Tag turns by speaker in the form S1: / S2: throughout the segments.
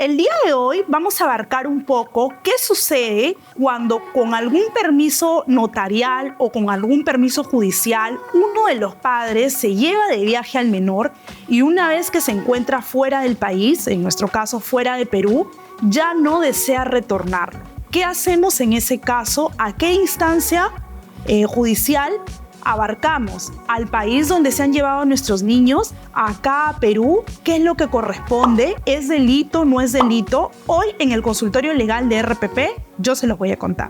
S1: El día de hoy vamos a abarcar un poco qué sucede cuando con algún permiso notarial o con algún permiso judicial uno de los padres se lleva de viaje al menor y una vez que se encuentra fuera del país, en nuestro caso fuera de Perú, ya no desea retornarlo. ¿Qué hacemos en ese caso? ¿A qué instancia judicial abarcamos? ¿Al país donde se han llevado a nuestros niños? ¿Acá a Perú? ¿Qué es lo que corresponde? ¿Es delito? ¿No es delito? Hoy en el consultorio legal de RPP yo se los voy a contar.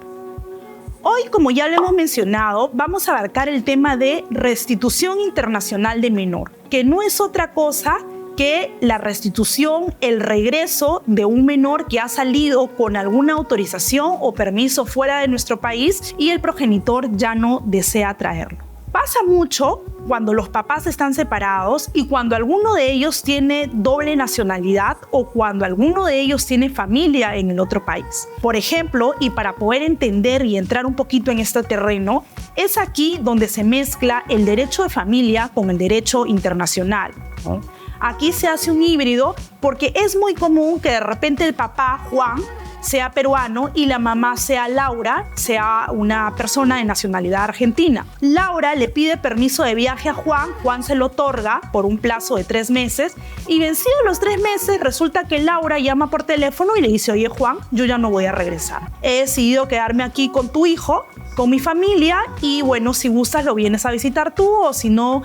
S1: Hoy, como ya lo hemos mencionado, vamos a abarcar el tema de restitución internacional de menor, que no es otra cosa que la restitución, el regreso de un menor que ha salido con alguna autorización o permiso fuera de nuestro país y el progenitor ya no desea traerlo. Pasa mucho cuando los papás están separados y cuando alguno de ellos tiene doble nacionalidad o cuando alguno de ellos tiene familia en el otro país. Por ejemplo, y para poder entender y entrar un poquito en este terreno, es aquí donde se mezcla el derecho de familia con el derecho internacional, ¿no? Aquí se hace un híbrido porque es muy común que de repente el papá, Juan, sea peruano y la mamá sea Laura, sea una persona de nacionalidad argentina. Laura le pide permiso de viaje a Juan, Juan se lo otorga por un plazo de 3 meses y vencidos los 3 meses resulta que Laura llama por teléfono y le dice: oye Juan, yo ya no voy a regresar. He decidido quedarme aquí con tu hijo, con mi familia y bueno, si gustas lo vienes a visitar tú o si no,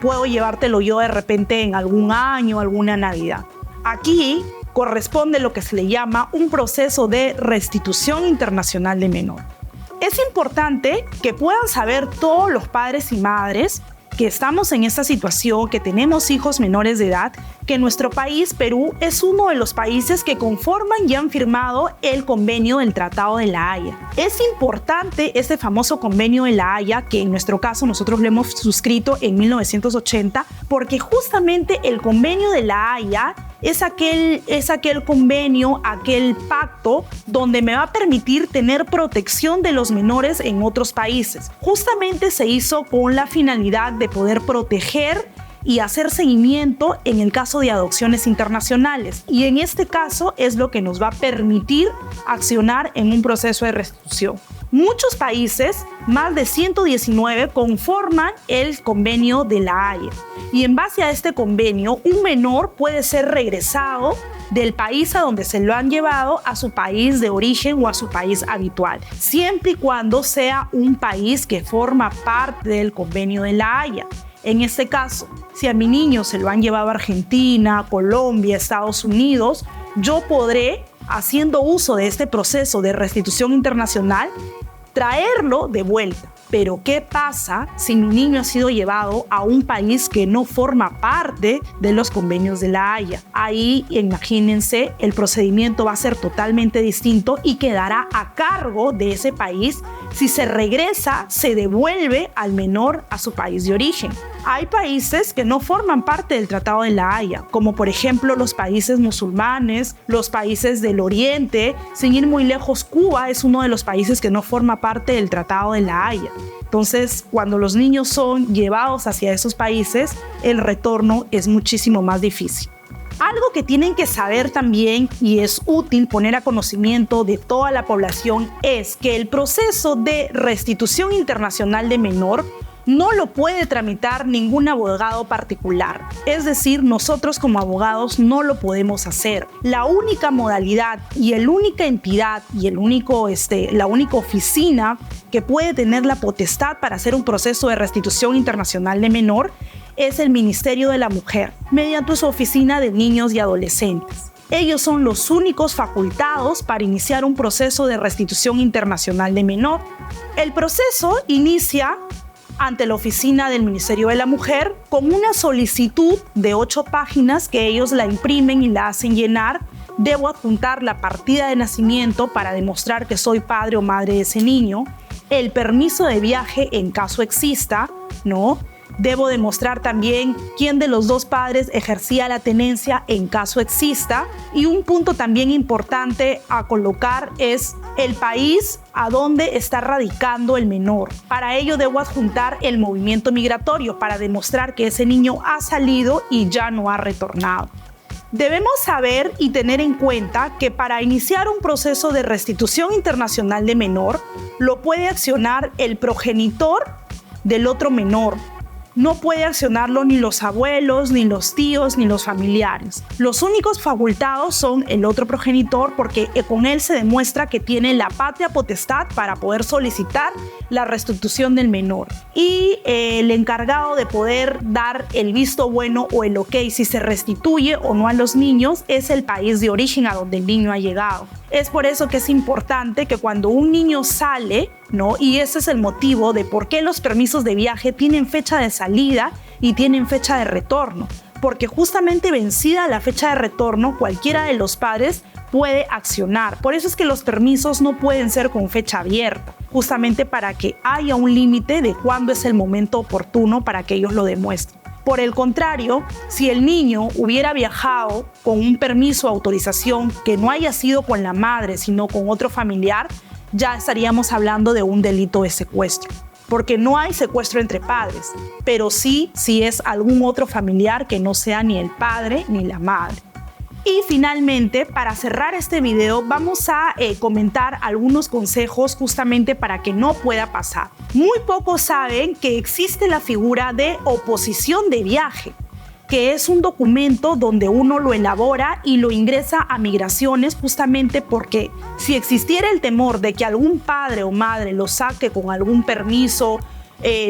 S1: puedo llevártelo yo de repente en algún año, alguna Navidad. Aquí corresponde lo que se le llama un proceso de restitución internacional de menor. Es importante que puedan saber todos los padres y madres que estamos en esta situación, que tenemos hijos menores de edad, que nuestro país, Perú, es uno de los países que conforman y han firmado el convenio del Tratado de La Haya. Es importante este famoso convenio de La Haya, que en nuestro caso nosotros lo hemos suscrito en 1980, porque justamente el convenio de La Haya es aquel convenio, aquel pacto donde me va a permitir tener protección de los menores en otros países. Justamente se hizo con la finalidad de poder proteger y hacer seguimiento en el caso de adopciones internacionales. Y en este caso es lo que nos va a permitir accionar en un proceso de restitución. Muchos países, más de 119, conforman el convenio de La Haya. Y en base a este convenio, un menor puede ser regresado del país a donde se lo han llevado a su país de origen o a su país habitual, siempre y cuando sea un país que forma parte del convenio de La Haya. En este caso, si a mi niño se lo han llevado a Argentina, Colombia, Estados Unidos, yo podré, haciendo uso de este proceso de restitución internacional, traerlo de vuelta. Pero ¿qué pasa si mi niño ha sido llevado a un país que no forma parte de los convenios de La Haya? Ahí, imagínense, el procedimiento va a ser totalmente distinto y quedará a cargo de ese país. Si se regresa, se devuelve al menor a su país de origen. Hay países que no forman parte del Tratado de La Haya, como por ejemplo los países musulmanes, los países del Oriente. Sin ir muy lejos, Cuba es uno de los países que no forma parte del Tratado de La Haya. Entonces, cuando los niños son llevados hacia esos países, el retorno es muchísimo más difícil. Algo que tienen que saber también y es útil poner a conocimiento de toda la población es que el proceso de restitución internacional de menor no lo puede tramitar ningún abogado particular. Es decir, nosotros como abogados no lo podemos hacer. La única modalidad y la única entidad y la única oficina que puede tener la potestad para hacer un proceso de restitución internacional de menor es el Ministerio de la Mujer, mediante su oficina de niños y adolescentes. Ellos son los únicos facultados para iniciar un proceso de restitución internacional de menor. El proceso inicia ante la oficina del Ministerio de la Mujer con una solicitud de 8 páginas que ellos la imprimen y la hacen llenar. Debo adjuntar la partida de nacimiento para demostrar que soy padre o madre de ese niño, el permiso de viaje en caso exista, ¿no? Debo demostrar también quién de los 2 padres ejercía la tenencia en caso exista. Y un punto también importante a colocar es el país a donde está radicando el menor. Para ello debo adjuntar el movimiento migratorio para demostrar que ese niño ha salido y ya no ha retornado. Debemos saber y tener en cuenta que para iniciar un proceso de restitución internacional de menor, lo puede accionar el progenitor del otro menor. No puede accionarlo ni los abuelos, ni los tíos, ni los familiares. Los únicos facultados son el otro progenitor porque con él se demuestra que tiene la patria potestad para poder solicitar la restitución del menor. Y el encargado de poder dar el visto bueno o el ok si se restituye o no a los niños es el país de origen a donde el niño ha llegado. Es por eso que es importante que cuando un niño sale, ¿no? Y ese es el motivo de por qué los permisos de viaje tienen fecha de salida y tienen fecha de retorno. Porque justamente vencida la fecha de retorno, cualquiera de los padres puede accionar. Por eso es que los permisos no pueden ser con fecha abierta, justamente para que haya un límite de cuándo es el momento oportuno para que ellos lo demuestren. Por el contrario, si el niño hubiera viajado con un permiso o autorización que no haya sido con la madre, sino con otro familiar, ya estaríamos hablando de un delito de secuestro. Porque no hay secuestro entre padres, pero sí si es algún otro familiar que no sea ni el padre ni la madre. Y finalmente, para cerrar este video, vamos a comentar algunos consejos justamente para que no pueda pasar. Muy pocos saben que existe la figura de oposición de viaje, que es un documento donde uno lo elabora y lo ingresa a migraciones justamente porque si existiera el temor de que algún padre o madre lo saque con algún permiso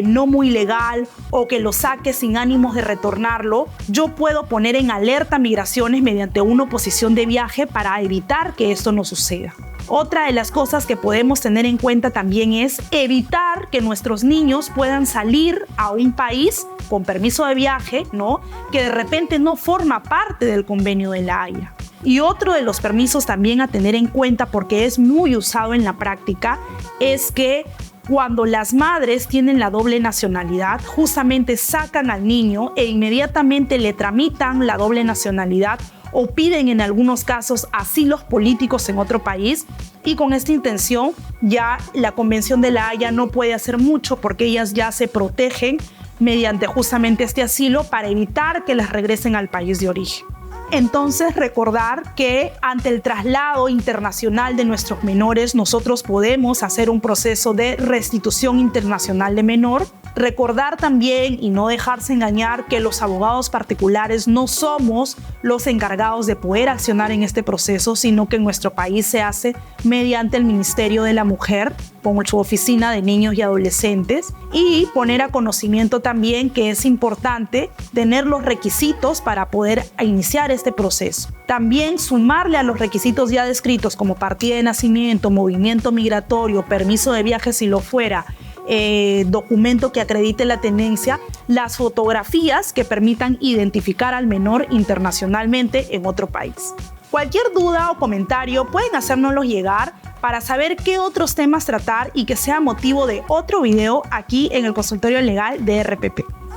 S1: no muy legal o que lo saque sin ánimos de retornarlo, yo puedo poner en alerta migraciones mediante una oposición de viaje para evitar que esto no suceda. Otra de las cosas que podemos tener en cuenta también es evitar que nuestros niños puedan salir a un país con permiso de viaje, ¿no? Que de repente no forma parte del convenio de La Haya. Y otro de los permisos también a tener en cuenta, porque es muy usado en la práctica, es que cuando las madres tienen la doble nacionalidad, justamente sacan al niño e inmediatamente le tramitan la doble nacionalidad o piden en algunos casos asilos políticos en otro país, y con esta intención ya la Convención de La Haya no puede hacer mucho porque ellas ya se protegen mediante justamente este asilo para evitar que las regresen al país de origen. Entonces, recordar que ante el traslado internacional de nuestros menores, nosotros podemos hacer un proceso de restitución internacional de menor. Recordar también y no dejarse engañar que los abogados particulares no somos los encargados de poder accionar en este proceso, sino que en nuestro país se hace mediante el Ministerio de la Mujer, con su oficina de niños y adolescentes, y poner a conocimiento también que es importante tener los requisitos para poder iniciar este proceso. También sumarle a los requisitos ya descritos como partida de nacimiento, movimiento migratorio, permiso de viaje si lo fuera, documento que acredite la tenencia, las fotografías que permitan identificar al menor internacionalmente en otro país. Cualquier duda o comentario pueden hacérnoslos llegar para saber qué otros temas tratar y que sea motivo de otro video aquí en el consultorio legal de RPP.